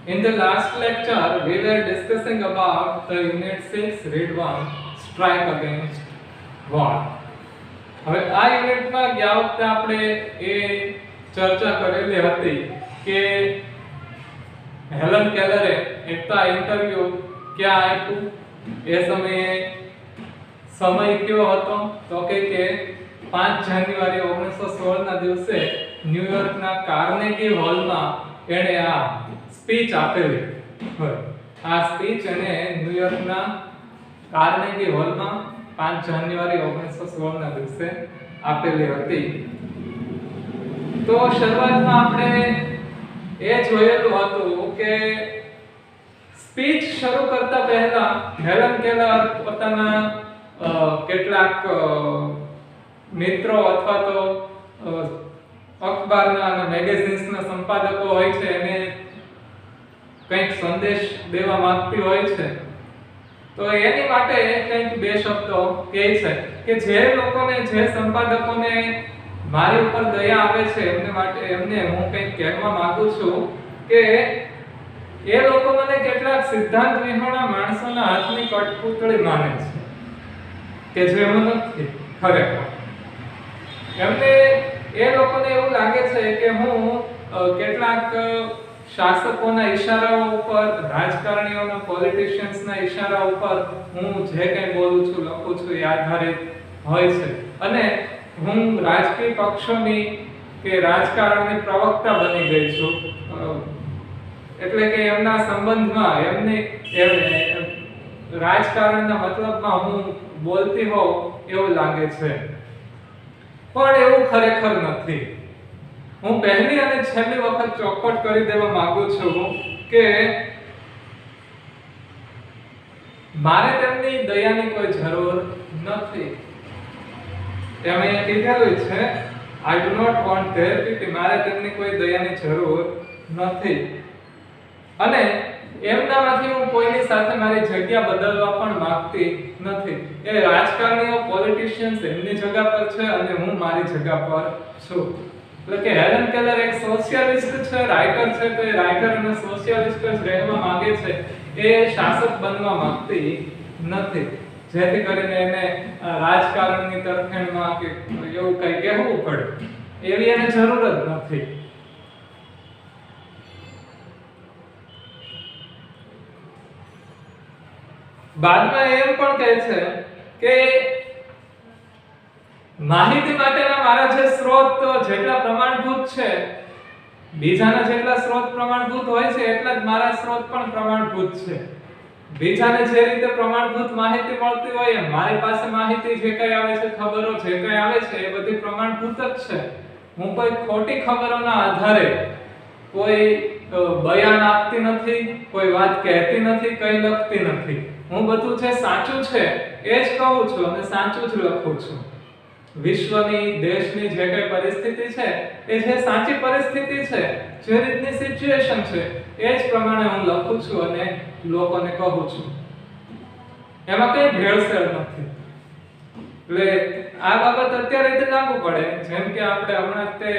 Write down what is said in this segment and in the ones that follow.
In the last lecture, we were discussing about the Unit 6, Read 1, Strike Against War. હવે આ યુનિટમાં ગયા વખતે આપણે એ ચર્ચા કરેલી હતી કે હેલન કેલરે એક તો આ ઇન્ટરવ્યુ ક્યાં આપ્યું, એ સમયે સમય કયો હતો તો કે 5 જાન્યુઆરી 1916 ના દિવસે ન્યુયોર્કના કાર્નેગી હોલમાં એણે આ સ્પીચ આપેલી હોય. આ સ્પીચ એને ન્યુયોર્કના કાર્નેગી હોલમાં 5 જાન્યુઆરી 1916 ના દિવસે આપેલી હતી. તો શરૂઆતમાં આપણે એ જોયેલું હતું કે સ્પીચ શરૂ કરતા પહેલા હેલન કેલર પોતાના કેટલાક મિત્રો અથવા તો અખબારના અને મેગેઝિન્સના સંપાદકો હોય છે એને કંઈક સંદેશ દેવા માંગતી હોય છે. તો એની માટે કંઈક બે શબ્દો કહે છે કે જે લોકોને, જે સંપાદકોને મારી ઉપર દયા આવે છે એમને હું કંઈક કહેવા માંગુ છું કે એ લોકો મને કેટલાક સિદ્ધાંત વિહોણા માણસોના હાથની કઠપૂતળી માને છે કે જે હું નથી ખરેખર. એમને એ લોકોને એવું લાગે છે કે હું કેટલાક શાસકોના ઈશારાઓ ઉપર, રાજકારણીઓના, પોલિટિશિયન્સના ઈશારા ઉપર હું જે કંઈ બોલું છું, લખું છું એ આધારિત હોય છે અને હું રાજકીય પક્ષોની કે રાજકારણની પ્રવક્તા બની ગઈ છું. એટલે કે એમના સંબંધમાં એમને રાજકારણના મતલબમાં હું બોલતી હોઉં એવું લાગે છે, પણ એવું ખરેખર નથી. હું પહેલી અને છેલ્લી વખત ચોખવટ કરી દેવા માંગુ છું કે મારે તેમની દયાની કોઈ જરૂર નથી. તેમણે કીધેલું છે I do not want their pity. મારે તેમની કોઈ દયાની જરૂર નથી અને એમનામાંથી હું કોઈની સાથે મારી જગ્યા બદલવા પણ માંગતી નથી. એ રાજકારણીઓ, પોલિટિશિયન્સ એમની જગ્યા પર છે અને હું મારી જગ્યા પર છું. એટલે કે હેલન કેલર એક સોશિયાલિસ્ટ છે, રાઇટર છે, તો એ રાઇટર અને સોશિયાલિસ્ટ જ રહેવા માંગે છે. એ શાસક બનવા માંગતી નથી, જેથી કરીને એને રાજકારણની તરફેણમાં કે એવું કંઈ કહેવું પડે એવી એને જરૂર જ નથી. બાદમાં એમ પણ કહે છે કે માહિતી માટેના મારા જે સ્ત્રોત જેટલા પ્રમાણભૂત છે, બીજાના જેટલા સ્ત્રોત પ્રમાણભૂત હોય છે એટલા જ મારા સ્ત્રોત પણ પ્રમાણભૂત છે. બીજાને જે રીતે પ્રમાણભૂત માહિતી મળતી હોય એમ મારી પાસે માહિતી જે કંઈ આવે છે, ખબરો જે કંઈ આવે છે એ બધી પ્રમાણભૂત જ છે. હું કોઈ ખોટી ખબરોના આધારે કોઈ બયાન આપતી નથી, કોઈ વાત કહેતી નથી, કંઈ લખતી નથી. હું બધું જે સાચું છે એ જ કહું છું અને સાચું જ લખું છું. વિશ્વની, દેશની જે કંઈ પરિસ્થિતિ છે એ જે સાચી પરિસ્થિતિ છે, જે રીતની સિચ્યુએશન છે એ જ પ્રમાણે હું લખું છું અને લોકોને કહું છું. એમાં કંઈ ભેળસેળ નથી. એટલે આ બાબત અત્યારે જ લાગુ પડે. જેમ કે આપણે હમણાં તે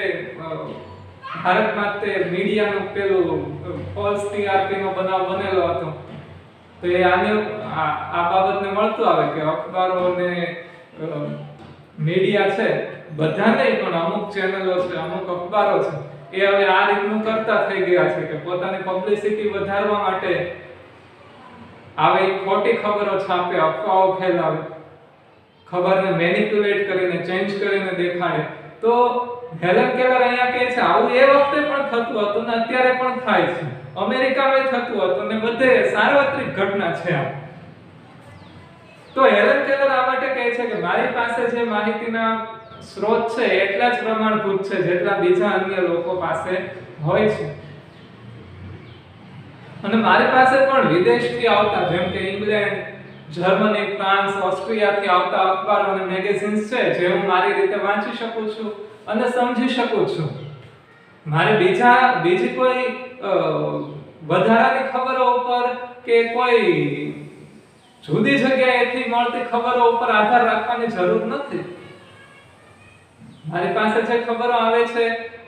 ભારતમાં તે મીડિયાનું પેલું ફોલ્સ ટીઆરપી નો બનાવ બનેલો હતો. તો એ આ બાબતને મળતું આવે કે અખબારો અને મીડિયા છે, બધા નહીં પણ અમુક ચેનલો છે, અમુક અખબારો છે, એ હવે આ રીતનું કરતા થઈ ગયા છે કે પોતાની પબ્લિસિટી વધારવા માટે આવી ખોટી ખબરો છાપે, અફવાઓ ફેલાવે, ખબરને મેનિપ્યુલેટ કરીને, ચેન્જ કરીને દેખાડે. તો હેલન કેલર અહીંયા કહે છે આવું એ વખતે પણ થતું હતું ને અત્યારે પણ થાય છે. અમેરિકામાં થતું હતું ને બધે સાર્વત્રિક ઘટના છે આ. તો હેલન કેલર આ માટે કહે છે કે મારી પાસે જે માહિતીના સ્ત્રોત છે એટલા જ પ્રમાણભૂત છે જેટલા બીજા અન્ય લોકો પાસે હોય છે. અને મારી પાસે પણ વિદેશથી આવતા, જેમ કે ઇંગ્લેન્ડ, જર્મની, ફ્રાન્સ, ઓસ્ટ્રિયાથી આવતા અખબારો અને મેગેઝિન્સ છે જે હું મારી રીતે વાંચી શકું છું અને સમજી શકું છું. મારે બીજી કોઈ વધારાની ખબરો ઉપર કે કોઈ જુદી જગ્યાએથી મળતી ખબરો ઉપર આધાર રાખવાની જરૂર નથી. મારી પાસે જે ખબરો આવે છે,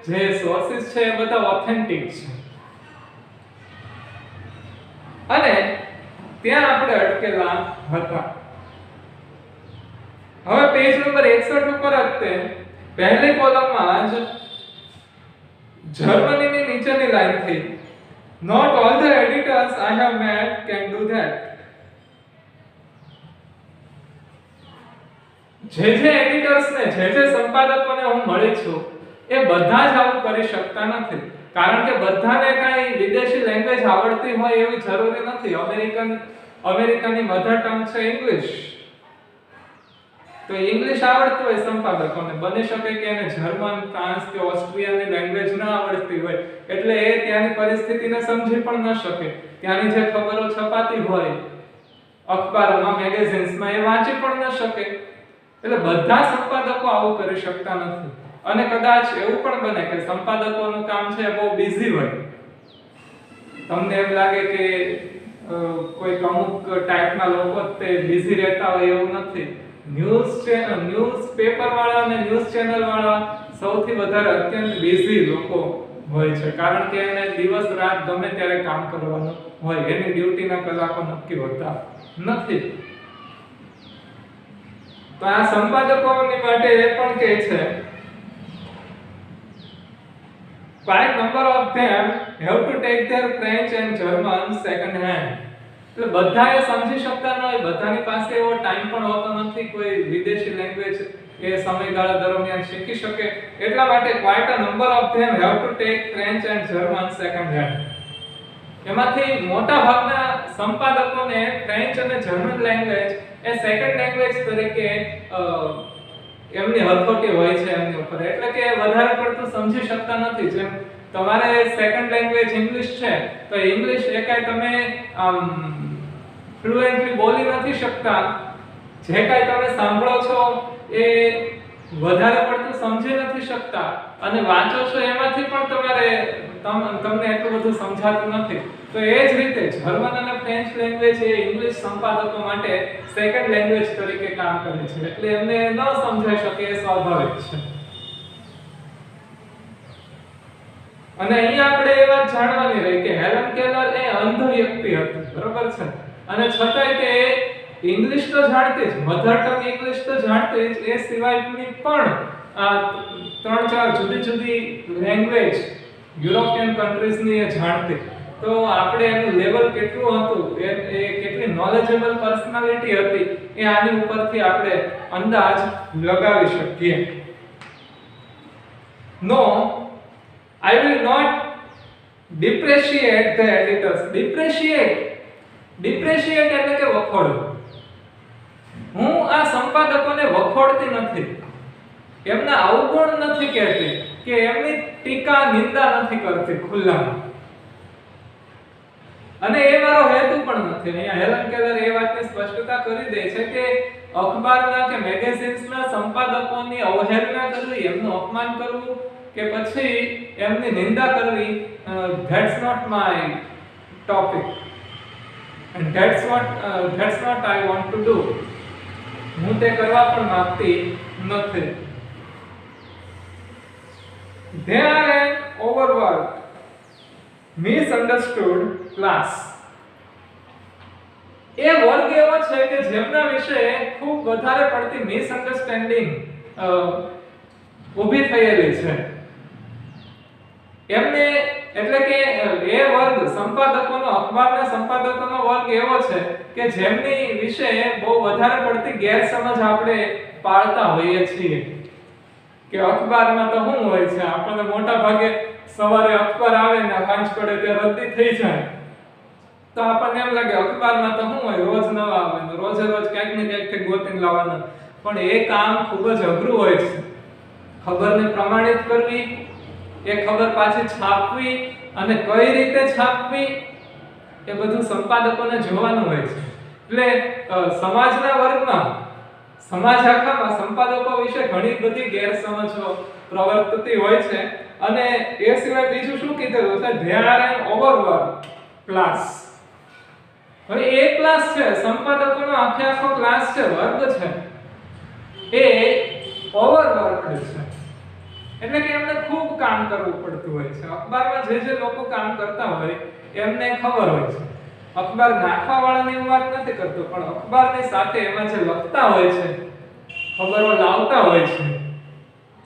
જે સોર્સિસ છે એ બધા ઓથેન્ટિક છે. અને ત્યાં આપણે અટકેલા હતા. હવે પેજ નંબર 61 ઉપર હતે પહેલી કોલમમાં જ જર્મનીની નીચેની લાઈન થઈ, not all the editors I have met can do that. જે એડિટર્સ ને જે સંપાદકોને હું મળી છું એ બધા જ આવું કરી શકતા નથી, કારણ કે બધાને કાંઈ વિદેશી લેંગ્વેજ આવડતી હોય એવી જરૂરી નથી. અમેરિકનની મધર ટંગ છે ઇંગ્લિશ, તો ઇંગ્લિશ આવડતું હોય સંપાદકોને, બની શકે કે એને જર્મન, ફ્રાન્સ કે ઓસ્ટ્રિયાની લેંગ્વેજ ન આવડતી હોય, એટલે એ ત્યાંની પરિસ્થિતિને સમજી પણ ન શકે. ત્યાંની જે ખબરો છપાતી હોય અખબારોમાં, મેગેઝિન્સમાં, એ વાંચી પણ ન શકે. એટલે બધા સંપાદકો આવું કરી શકતા નથી. અને કદાચ એવું પણ બને કે સંપાદકોનું કામ છે બહુ બિઝી હોય, તમને એમ લાગે કે કોઈ અમુક ટાઈપના લોકો તે બિઝી રહેતા હોય, એવું નથી. ન્યૂઝ પેપર વાળા અને ન્યૂઝ ચેનલ વાળા સૌથી વધારે અત્યંત બિઝી લોકો હોય છે, કારણ કે એને દિવસ રાત ગમે ત્યારે કામ કરવાનું હોય, એની ડ્યુટીના કલાકો નક્કી હોતા નથી. તો આ સંપાદકોની માટે એ પણ કહે છે, quite number of them have to take their French and German second hand. એટલે બધાએ સમજી શકતા ન હોય, બધાની પાસે એવો ટાઈમ પણ હોતો નથી કોઈ વિદેશી લેંગ્વેજ એ સમયગાળા દરમિયાન શીખી શકે. એટલા માટે quite a number of them have to take French and German second hand. એમાંથી મોટા ભાગના સંપાદકોને ફ્રેન્ચ અને જર્મન લેંગ્વેજ એ સેકન્ડ લેંગ્વેજ તરીકે એમની હથોટી હોય છે એમની ઉપર, એટલે કે વધારે પડતું સમજી શકતા નથી. જેમ તમારે સેકન્ડ લેંગ્વેજ ઇંગ્લિશ છે, તો ઇંગ્લિશ એકાય તમે ફ્લુએન્ટલી બોલી નથી શકતા, જે કાંઈ તમે સાંભળો છો એ વધારે પડતું સમજી નથી શકતા, અને વાંચો છો એમાંથી પણ તમને એટલું બધું સમજાતું નથી. તો એ જ રીતે જર્મન અને ફ્રેન્ચ લેંગ્વેજ એ ઇંગ્લિશ સંપાદકો માટે સેકન્ડ લેંગ્વેજ તરીકે કામ કરે છે, એટલે એમને ન સમજાઈ શકે એ સ્વાભાવિક છે. અને અહીંયા આપણે એ વાત જાણવાની રહી કે હેલન કેલર એ અંધ વ્યક્તિ હતી, બરોબર છે, અને છતાંય તે ઇંગ્લિશ તો જાણતી જ, મધર ટંગ ઇંગ્લિશ તો જાણતી જ, એ સિવાયની પણ આ 3-4 જુદી જુદી લેંગ્વેજ યુરોપિયન કન્ટ્રીઝની એ જાણતી. તો આપણે એનું લેવલ કેટલું હતું, એ કેટલી નોલેજેબલ પર્સનાલિટી હતી, એ આની ઉપરથી આપણે અંદાજ લગાવી શકીએ. નો, I will not depreciate the editors. Depreciate એટલે કે વખોડવું. હું આ સંપાદકોને વખોડતી નથી, એમના અવગુણ નથી કહેતી, કે એમની ટીકા નિંદા નથી કરતી ખુલ્લામાં, અને એ મારો હેતુ પણ નથી. અહીંયા હેલન કેલર એ વાતની સ્પષ્ટતા કરી દે છે કે અખબારના કે મેગેઝિન્સના સંપાદકોની અવહેલના કરવી, એમનું અપમાન કરવું કે પછી એમની નિંદા કરવી, that's not my topic and that's not I want to do. હું તે કરવા પણ માંગતી નથી. They are an overworked, misunderstood class. એ વર્ગ એવો છે કે જેમના વિશે ખૂબ વધારે પડતી મિસઅન્ડરસ્ટેન્ડિંગ ઊભી થયેલી છે. એમને એટલે કે એ વર્ગ સંપાદકોનો, અખબારના સંપાદકોનો વર્ગ એવો છે કે જેમની વિશે બહુ વધારે પડતી ગેરસમજ આપણે પાળતા હોઈએ છીએ કે અખબારમાં તો શું હોય છે, આપણને મોટા ભાગે સવારે અખબાર આવે ને સાંજ પડે તે રદ્દી થઈ જાય, તો આપણને એમ લાગે અખબારમાં તો શું હોય, રોજ નવા આવે ને રોજે રોજ ક્યાંક ને ક્યાંકથી ગોતીને લાવવાના. પણ એ કામ ખૂબ જ અઘરું હોય છે. ખબરને પ્રમાણિત કરવી, એ ખબર પાછી છાપવી અને કઈ રીતે છાપવી, એ બધું સંપાદકોને જોવાનું હોય છે. એટલે સમાજના વર્ગમાં, સમાજ આખામાં સંપાદકો વિશે ઘણી બધી ગેરસમજો પ્રવર્તતી હોય છે. અને એ સિવાય બીજું શું કીધેલું છે, they are an overworked class. હવે એ ક્લાસ છે, સંપાદકોનો આખો ક્લાસ છે, વર્ગ છે, એ ઓવરવર્કડ છે. એટલે કે એમને ખૂબ કામ કરવું પડતું હોય છે. અખબારમાં જે લોકો કામ કરતા હોય એમને ખબર હોય છે. અખબાર નાખવા વાળાની હું વાત નથી કરતો, પણ અખબારની સાથે એમાં જે લખતા હોય છે, ખબરો લાવતા હોય છે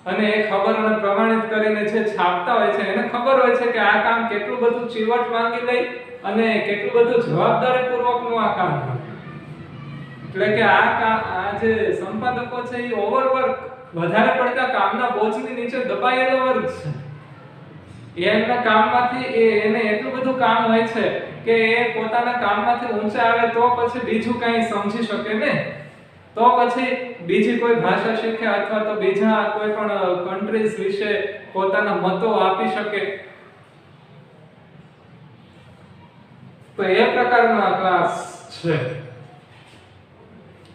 અને એ ખબરોને પ્રમાણિત કરીને જે છાપતા હોય છે, એને ખબર હોય છે કે આ કામ કેટલું બધું ચીવટ માંગી લઈ અને કેટલું બધું જવાબદારીપૂર્વકનું આ કામ છે. એટલે કે આ જે સંપાદકો છે એ ઓવરવર્ક, વધારે પડતા કામના બોજની નીચે દબાયેલો વર્ગ છે. એમના કામમાંથી એને એટલું બધું કામ હોય છે કે એ પોતાના કામમાંથી ઊંચા આવે તો પછી બીજું કંઈ સમજી શકે ને, તો પછી બીજી કોઈ ભાષા શીખે અથવા તો બીજા કોઈ પણ કન્ટ્રીઝ વિશે પોતાના મતો આપી શકે. તો એ પ્રકારનો આ ક્લાસ છે.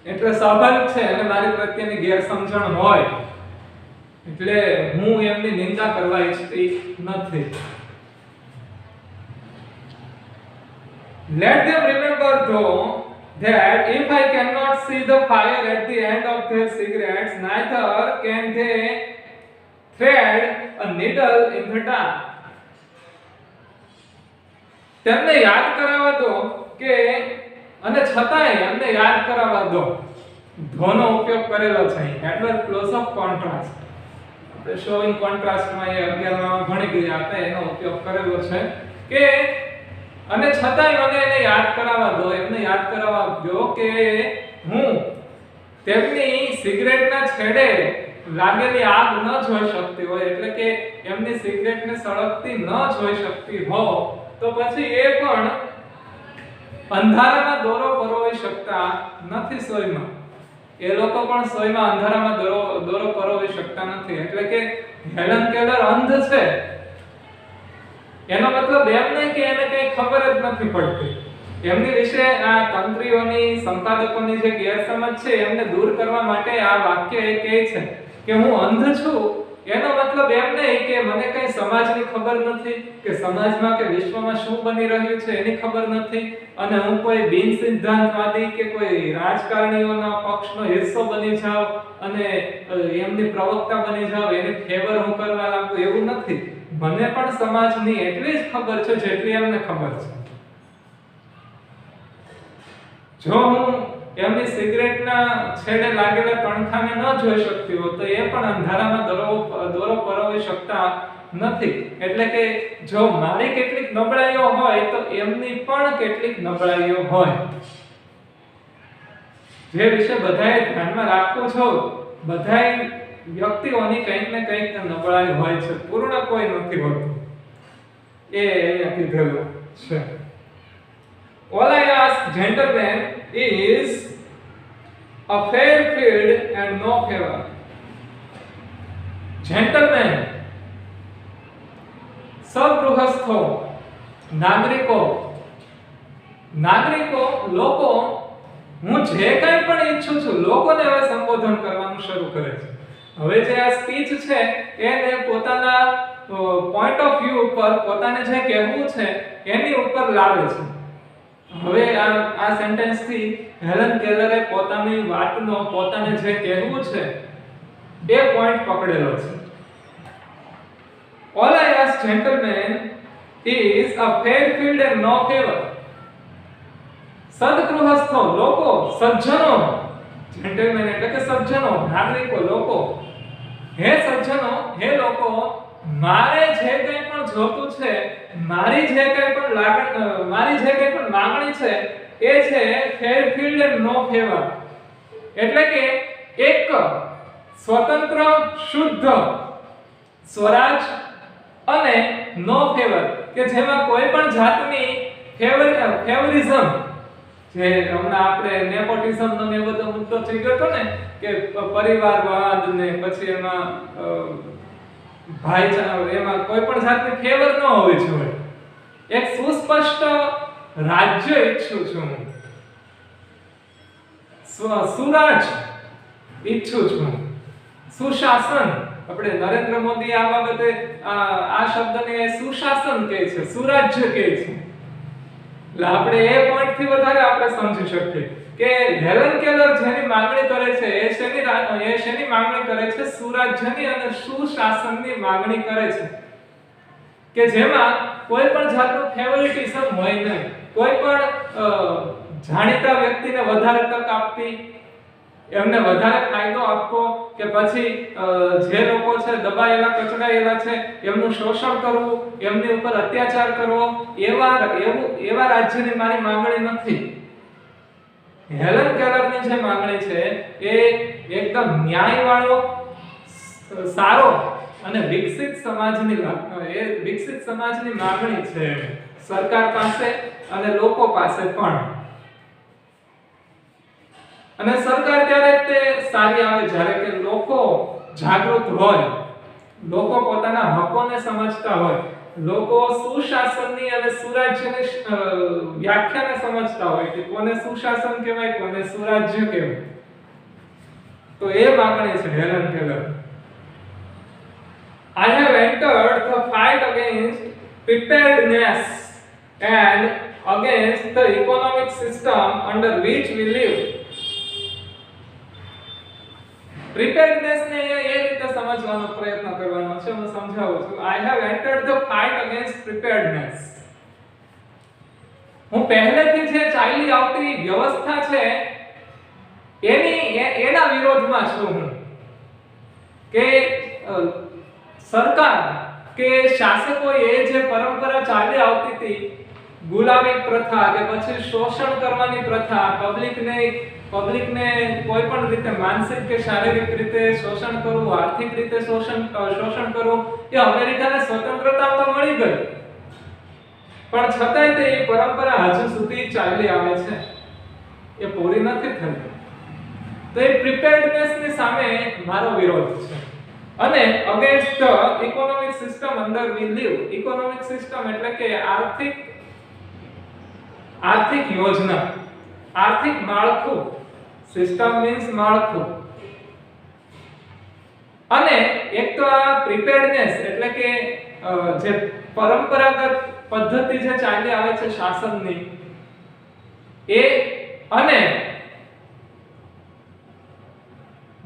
એટલે સ્વાભાવિક છે અને મારી પ્રત્યેની ગેરસમજણ હોય એટલે હું એમની નિંદા કરવા ઈચ્છતી નથી. Let them remember though that if I cannot see the fire at the end of their cigarettes, neither can they thread a needle in the dark. તેમને યાદ કરાવવા દો કે, અને છતાંય એમને યાદ કરાવવા દો, ધોનો ઉપયોગ કરેલો છે એડવર્બ ક્લોઝ ઓફ કોન્ટ્રાસ્ટ. આપણે શોઇંગ કોન્ટ્રાસ્ટમાં એ 11માં ભણી ગયા હતા, એનો ઉપયોગ કરેલો છે કે અને છતાંય મને એને યાદ કરાવવા દો, એમને યાદ કરાવવા દો કે હું તેમની સિગરેટના છેડે લાગેલી આગ ન જોઈ શકતી હોય, એટલે કે એમની સિગરેટને સળગતી ન જોઈ શકતી હો તો પછી એ પણ અંધારામાં દોરો પરોવી શકતા નથી સોયમાં. એ લોકો પણ સોયમાં અંધારામાં દોરો પરોવી શકતા નથી. એટલે કે હેલન કેલર અંધ છે એનો મતલબ એમ નહીં કે એને કઈ ખબર જ નથી પડતી. એમની વિશે આ તંત્રીઓની, સંપાદકોની જે ગેરસમજ છે એમને દૂર કરવા માટે આ વાક્ય એ કહે છે કે હું અંધ છું. એનો મતલબ એમ નહીં કે મને કઈ સમાજની ખબર નથી, કે સમાજમાં કે વિશ્વમાં શું બની રહ્યું છે એની ખબર નથી, અને હું કોઈ બિન સિદ્ધાંતવાદી કે કોઈ રાજકારણીઓના પક્ષનો હિસ્સો બની જાઉં અને એમની પ્રવક્તા બની જાઉં, એની ફેવર હું કરવા લાગુ, એવું નથી. મને પણ સમાજની એટલી જ ખબર છે જેટલી એમને ખબર છે. જો હું એમની સિગરેટના છેડે લાગેલા કણખાને ન જોઈ શકતી હોય તો એ પણ અંધારામાં દોરો પરોવી શકતા નથી. એટલે કે જો મારી કેટલીક નબળાઈઓ હોય તો એમની પણ કેટલીક નબળાઈઓ હોય, જે વિશે બધાએ ધ્યાનમાં રાખવું છે. બધાએ વ્યક્તિઓની કંઈક ને કંઈક નબળાઈ હોય છે, પૂર્ણ કોઈ નથી હોતું. એ અહીંયા કીધેલું છે. All I ask, gentlemen, is a fair field and no favor. Gentlemen, સગૃહસ્થો, નાગરિકો, લોકો, હું જે કંઈ પણ ઈચ્છું છું, લોકોને હવે સંબોધન કરવાનું શરૂ કરે છે. હવે જે આ સ્પીચ છે એને પોતાના પોઈન્ટ ઓફ વ્યૂ ઉપર, પોતાને જે કહેવું છે એની ઉપર લાવે છે. હવે આ સેન્ટેન્સ થી હેલન કેલરે પોતાની વાતનો, પોતાને જે કહેવું છે એ પોઈન્ટ પકડેલો છે. All I ask, gentlemen, is a fair field and no favor. સદગૃહસ્થો, લોકો, સજ્જનો, જેન્ટલમેન એટલે કે સજ્જનો, નાગરિકો, લોકો, હે સજ્જનો, હે લોકો, મારે જે કંઈ પણ જોતું છે, મારી જે કંઈ પણ માંગણી છે એ છે ફેર ફિલ્ડ એન્ડ નો ફેવર. એટલે કે એક સ્વતંત્ર, શુદ્ધ સ્વરાજ અને નો ફેવર, કે જેમાં કોઈ પણ જાતની ફેવરિઝમ, જે હમણાં આપણે નેપોટિઝમ નો એ બધો મુદ્દો થઈ ગયો હતો ને, કે પરિવારવાદ ને પછી એમાં ભાઈચારા, એમાં કોઈ પણ જાતની ફેવર ન હોવી જોઈએ. એક સુસ્પષ્ટ રાજ્ય ઈચ્છું છું, સુરાજ ઈચ્છું છું, સુશાસન. આપણે નરેન્દ્ર મોદી આ બાબતે આ શબ્દને સુશાસન કહે છે, સુરાજ્ય કહે છે. એટલે આપણે એ પોઈન્ટ થી વધારે આપણે સમજી શકીએ કે હેલન કેલર જેની માંગણી કરે છે એ શેની માંગણી કરે છે? સુરાજ્યની અને સુશાસનની માંગણી કરે છે, કે જેમાં કોઈ પણ જાતનું ફેવરિટિઝમ હોય નહીં. કોઈ પણ જાણીતા વ્યક્તિને વધારે તક આપવી, એમને વધારે ફાયદો આપવો, કે પછી જે લોકો છે દબાયેલા કચડાયેલા છે એમનું શોષણ કરવું, એમની ઉપર અત્યાચાર કરવો, એવા રાજ્યની મારી માંગણી નથી. હેલન કેલરની જે માંગણી છે એ એકદમ ન્યાયવાળો, સારો અને વિકસિત સમાજની માંગણી છે, સરકાર પાસે અને લોકો પાસે પણ. અને સરકાર ત્યારે તે સારી આવે જ્યારે કે લોકો જાગૃત હોય, લોકો પોતાના હકોને સમજતા હોય, લોકો સુશાસનની અને સુરાજ્યની વ્યાખ્યાને સમજતા હોય કે કોને સુશાસન કહેવાય, કોને સુરાજ્ય કહેવાય. તો એ માંગણી છે Helen Keller. I have entered the fight against preparedness and against the economic system under which we live. Preparedness ને એ રીતે સમજવાનો પ્રયત્ન કરવાનો છે, હું સમજાવું છું. I have entered the fight against preparedness. હું પહેલેથી જે ચાલી આવતી વ્યવસ્થા છે એના વિરોધમાં છું હું, કે સરકાર કે શાસકોએ જે પરંપરા ચાલી આવતી હતી, ગુલામી પ્રથા કે પછી શોષણ કરવાની પ્રથા, પબ્લિકને કોઈ પણ રીતે માનસિક કે શારીરિક રીતે શોષણ કરવું, આર્થિક રીતે શોષણ કરવું, એ અમેરિકાને સ્વતંત્રતા તો મળી ગઈ, પણ છતાંય તે એ પરંપરા હજુ સુધી ચાલી આવે છે, એ પૂરી નથી થઈ. તો એ પ્રિપેર્ડનેસની સામે મારો વિરોધ છે. અને against the economic system under we live. Economic system એટલે કે આર્થિક યોજના, આર્થિક માળખું. સિસ્ટમ મીન્સ માળખું. અને એક તો આ પ્રિપેર્ડનેસ એટલે કે જે પરંપરાગત પદ્ધતિ જે ચાલી આવે છે શાસનની, એ અને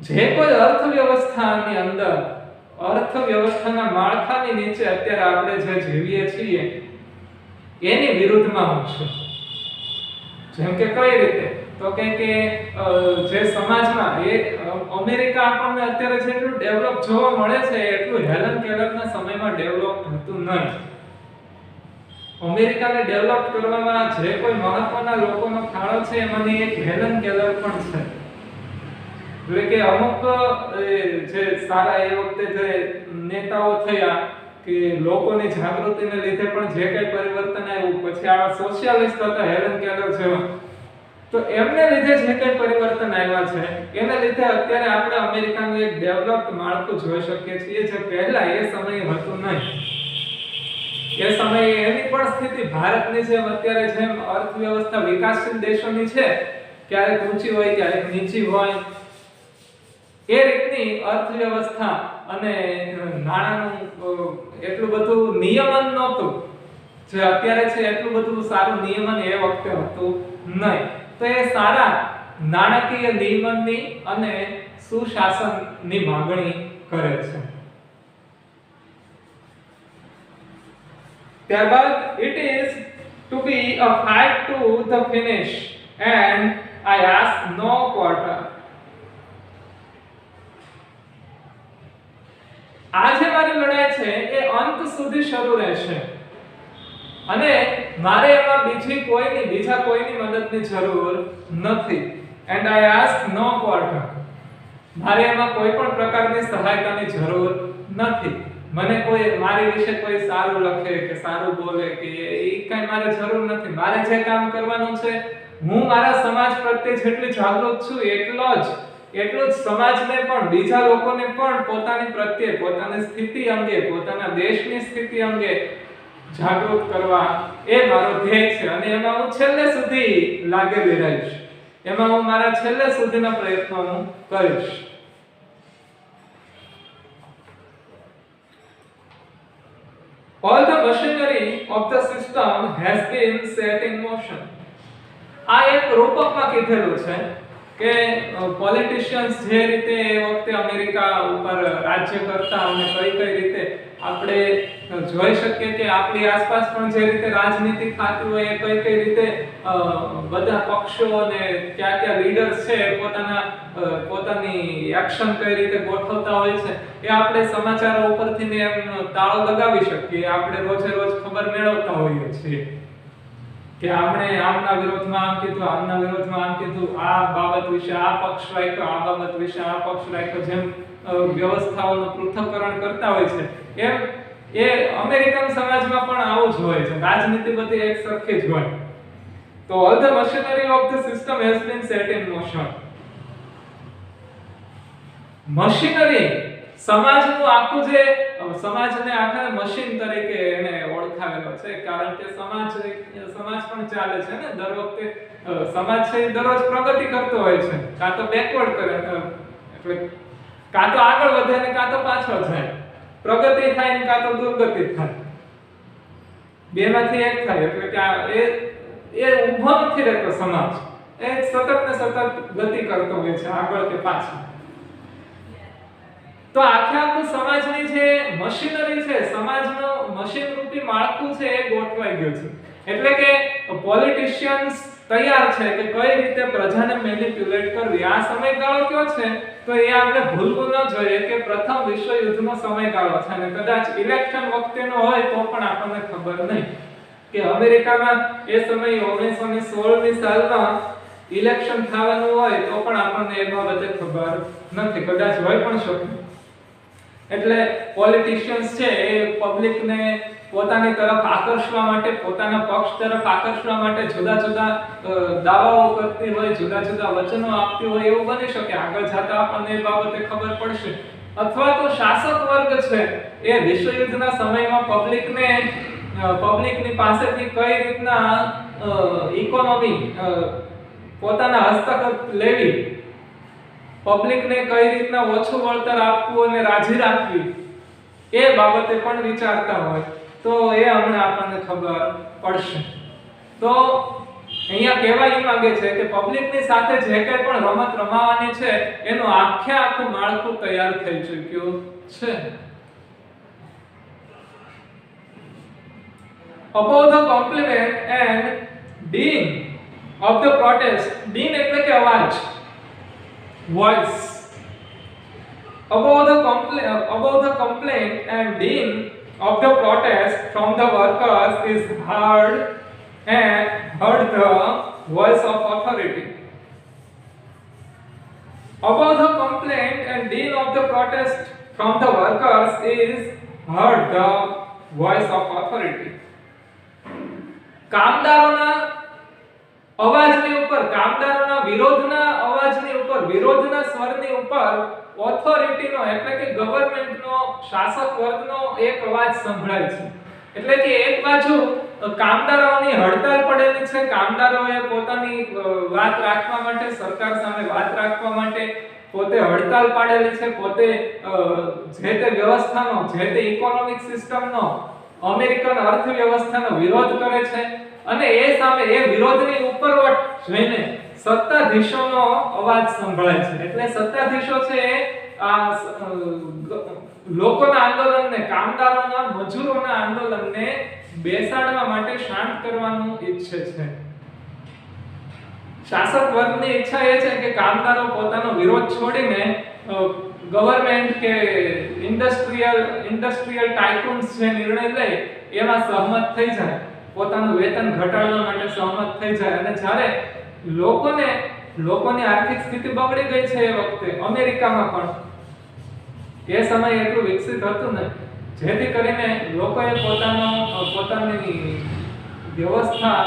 જે કોઈ અર્થવ્યવસ્થાની અંદર, અર્થવ્યવસ્થાના માળખાની નીચે અત્યારે આપણે જે જીવીએ છીએ એની વિરુદ્ધમાં હું છું. જેમ કે કઈ રીતે, તો કે જે સમાજમાં એ અમેરિકા આપણને અત્યારે જેટલું ડેવલપ જોવા મળે છે એટલું હેલન કેલરના સમયમાં ડેવલપ થતું નથી. અમેરિકાને ડેવલપ કરવામાં જે કોઈ મહત્વના લોકોનો ફાળો છે એમાંની એક હેલન કેલર પણ છે. એટલે કે અમુક જે સારા એ વખતે જે નેતાઓ થયા કે લોકોની જાગૃતિને લીધે પણ જે કંઈ પરિવર્તન આવ્યું, પછી આ સોશિયાલિસ્ટ હતા હેલન કેલર જેવા, તો એમને લીધે જે કંઈ પરિવર્તન આવ્યા છે એને લીધે અત્યારે આપણે અમેરિકાનું એક ડેવલપ્ડ માળખું જોઈ શકીએ છીએ, જે પહેલા એ સમયે હતું નહીં. એ સમયે એની પણ સ્થિતિ ભારતની જેમ અત્યારે જેમ અર્થવ્યવસ્થા વિકાસશીલ દેશોની છે, ક્યારેક ઊંચી હોય ક્યારેક નીચી હોય, એ રીતની અર્થવ્યવસ્થા અને નાણાંનું એટલું બધું નિયમન નહોતું. જે અત્યારે છે એટલું બધું સારું નિયમન એ વખતે હતું નહીં. તો એ સારા નાણાકીય નિયમનની અને સુશાસનની માંગણી કરે છે. ત્યારબાદ it is to be a fight to the finish and I ask no quarter. આ જે મારી લડાઈ છે એ અંત સુધી શરૂ રહેશે અને મારે એમાં બીજા કોઈની મદદની જરૂર નથી. and I ask no quarter. મારે એમાં કોઈ પણ પ્રકારની સહાયતાની જરૂર નથી. મને કોઈ મારી વિશે કોઈ સારું લખે કે સારું બોલે કે એ કઈ મારે જરૂર નથી. મારે જે કામ કરવાનું છે, હું મારા સમાજ પ્રત્યે જેટલી જાગૃત છું એટલું જ સમાજને પણ, બીજા લોકોને પણ પોતાની પ્રત્યે, પોતાની સ્થિતિ અંગે, પોતાના દેશની સ્થિતિ અંગે જાગૃત કરવા એ મારો ધ્યેય છે. અને એમાં હું છેલ્લે સુધી લાગેલી રહીશ. એમાં હું મારા છેલ્લે સુધીના પ્રયત્નો હું કરીશ. All the machinery of the system has been set in motion. આ એક રૂપકમાં કીધેલું છે કે પોલિટિશિયન્સ જે રીતે એ વખતે અમેરિકા ઉપર રાજ્ય કરતા અને કઈ રીતે આપણે જોઈ શકીએ કે આપણી આસપાસ પણ જે રીતે રાજનીતિ થતી હોય એ કઈ રીતે બધા પક્ષો અને કયા લીડર્સ છે પોતાની એક્શન કઈ રીતે ગોઠવતા હોય છે એ આપણે સમાચારો ઉપરથી એમ તાળો લગાવી શકીએ. આપણે રોજે રોજ ખબર મેળવતા હોઈએ છીએ કે આપણે આમના વિરોધમાં આમ કીધું, આમના વિરોધમાં આમ કીધું, આ બાબત વિશે આ પક્ષ રાખ્યો, આ બાબત વિશે આ પક્ષ રાખ્યો, જેમ વ્યવસ્થાઓનું પૃથ્થકરણ કરતા હોય છે એમ એ અમેરિકન સમાજમાં પણ આવું જ હોય છે. રાજનીતિ બધી એક સરખી જ હોય. તો all the machinery of the system has been set in motion. Machinery સમાજનું આખું જે સમાજને આખા મશીન તરીકે એને ઓળખાવેલો છે, કારણ કે સમાજ પણ ચાલે છે ને. દર વખતે સમાજ છે દરરોજ પ્રગતિ કરતો હોય છે, કાં તો બેકવર્ડ કરે, એટલે કાં તો આગળ વધે ને કાં તો પાછળ જાય, પ્રગતિ થાય ને કાં તો દુર્ગતિ થાય, બેમાંથી એક થાય. એટલે કે એ ઊભો નથી રહેતો સમાજ, એ સતત ને સતત ગતિ કરતો હોય છે આગળ કે પાછળ. તો આખું સમાજની જે મશીનરી છે, સમાજનો મશીન રૂપી માળખું છે એ ગોઠવાઈ ગયું છે. એટલે કે પોલિટિશિયન્સ તૈયાર છે કે કઈ રીતે પ્રજાને મેનિપ્યુલેટ કરવી. આ સમયગાળો કયો છે તો એ આપણે ભૂલવું ન જોઈએ કે પ્રથમ વિશ્વયુદ્ધનો સમયગાળો છે, અને કદાચ ઇલેક્શન વખતેનો હોય તો પણ આપણને ખબર નહીં કે અમેરિકામાં એ સમયે 1916ની સાલમાં ઇલેક્શન થવાનું હોય તો પણ આપણને એ બાબતે ખબર નથી, કદાચ હોય પણ શકે. એટલે પોલિટિશિયન્સ છે એ પબ્લિકને પોતાની તરફ આકર્ષવા માટે, પોતાના પક્ષ તરફ આકર્ષવા માટે જુદા જુદા દાવાઓ કરતી હોય, જુદા જુદા વચનો આપતી હોય એવું બની શકે. આગળ જતા આપણને એ બાબતે ખબર પડશે. અથવા તો શાસક વર્ગ છે એ વિશ્વયુદ્ધના સમયમાં પબ્લિકની પાસેથી કઈ રીતના ઇકોનોમી પોતાના હસ્તગત લેવી, પબ્લિકને કઈ રીતના ઓછું વળતર આપવું અને રાજી રાખવી, એ બાબતે પણ વિચારતા હોય તો એ હમણાં આપણને ખબર પડશે. તો અહીંયા કહેવાય માંગે છે કે પબ્લિકની સાથે જે કંઈ પણ રમત રમાવાની છે એનું આખું માળખું તૈયાર થઈ ચૂક્યું છે. Above the complement and din of the protest, din એટલે કે અવાજ, voice. Above the complaint and din of the protest from the workers is heard the voice of authority. Above the complaint and din of the protest from the workers is heard the voice of authority. કામદારોના અવાજની ઉપર, કામદારોના વિરોધના અવાજની ઉપર, વિરોધના સ્વરની ઉપર ઓથોરિટીનો એટલે કે ગવર્નમેન્ટનો, શાસક વર્ગનો એક અવાજ સંભળાય છે. એટલે કે એક બાજુ કામદારોની હડતાલ પડેલી છે, કામદારોએ પોતાની વાત રાખવા માટે, સરકાર સામે વાત રાખવા માટે પોતે હડતાલ પાડેલી છે, પોતે જે તે વ્યવસ્થાનો, જે તે ઇકોનોમિક સિસ્ટમનો, અમેરિકન અર્થવ્યવસ્થાનો વિરોધ કરે છે. અને એ સામે એ વિરોધની ઉપરવટ જઈને સત્તાધીશોનો અવાજ સંભળાય છે. એટલે સત્તાધીશો છે આ લોકોના આંદોલનને, કામદારોના, મજૂરોના આંદોલનને બેસાડવા માટે, શાંત કરવાનું ઈચ્છે છે. શાસક વર્ગની ઈચ્છા એ છે કે કામદારો પોતાનો વિરોધ છોડીને ગવર્નમેન્ટ કે ઇન્ડસ્ટ્રીયલ ટાઇકૂન્સ જે નિર્ણય લે એમાં સહમત થઈ જાય, પોતાનું વેતન ઘટાડવા માટે સહમત થઈ જાય. અને જ્યારે લોકોની આર્થિક સ્થિતિ બગડી ગઈ છે એ વખતે અમેરિકામાં પણ એ સમય એટલું વિકસિત હતું ને, જેથી કરીને લોકોએ પોતાની વ્યવસ્થા,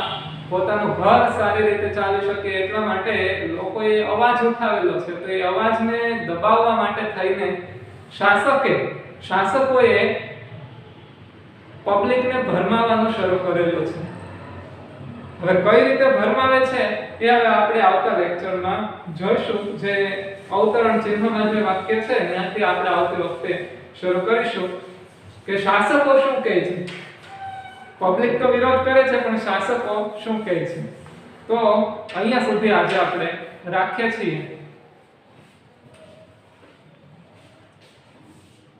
પોતાનું ઘર સારી રીતે ચાલી શકે એટલા માટે લોકોએ અવાજ ઉઠાવેલો છે. તો એ અવાજને દબાવવા માટે થઈને શાસકોએ પબ્લિકને ભરમાવાનું શરૂ કરેલું છે. હવે કઈ રીતે ભરમાવે છે એ હવે આપણે આવતા લેક્ચરમાં જોઈશું. જે અવતરણ ચિહ્નમાં જે વાક્ય છે ત્યાંથી આપણે આવતી વખતે શરૂ કરીશું કે શાસકો શું કહે છે. પબ્લિક તો વિરોધ કરે છે પણ શાસકો શું કહે છે. તો અહીંયા સુધી આજે આપણે રાખીએ છીએ